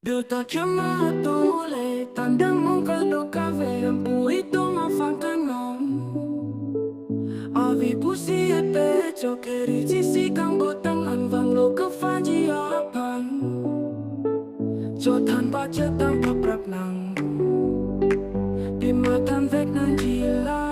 Duta chiamato le tandem muka doka veam puito mafantanom. Avi pusi e pecho che ricisi kang botang anvang lo ke faji apan. Jotan baca tanpa prap nang di matan vek nan jilang.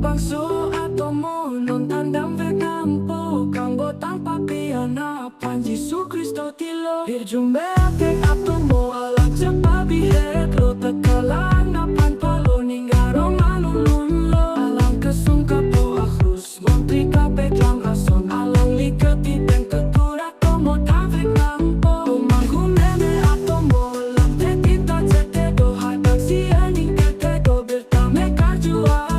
Bangso atau mo non tandang venampo kang botang papiana pan Yesus Kristo tilo hirjumbe atek atau mo alak cepabi hetlo tekalan napan palo ninggarong anulun lo alang kesungka po akrus montri kapet lang ason alang liketi teng ketura tomo tavek nampo tumanggu nene atau mo lang tekita cete do hadak sianing kete do bertame karjua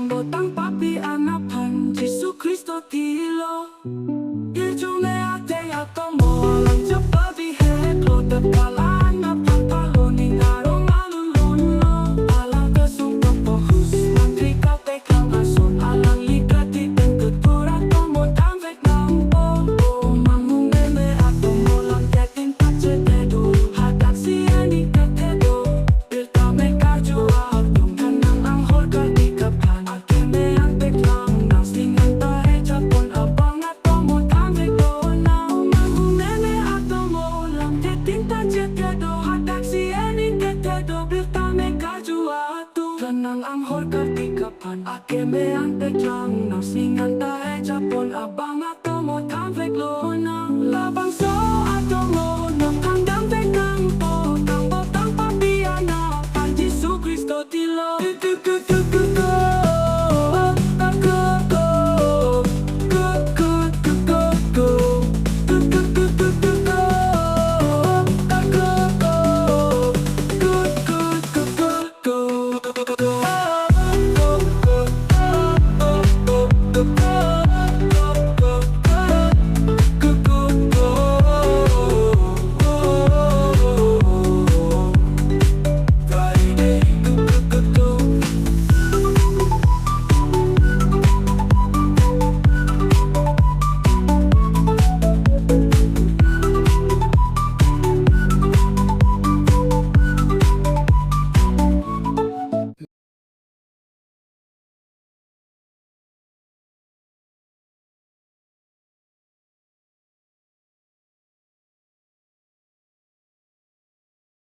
botang papi anapan Yesus Kristo tilo.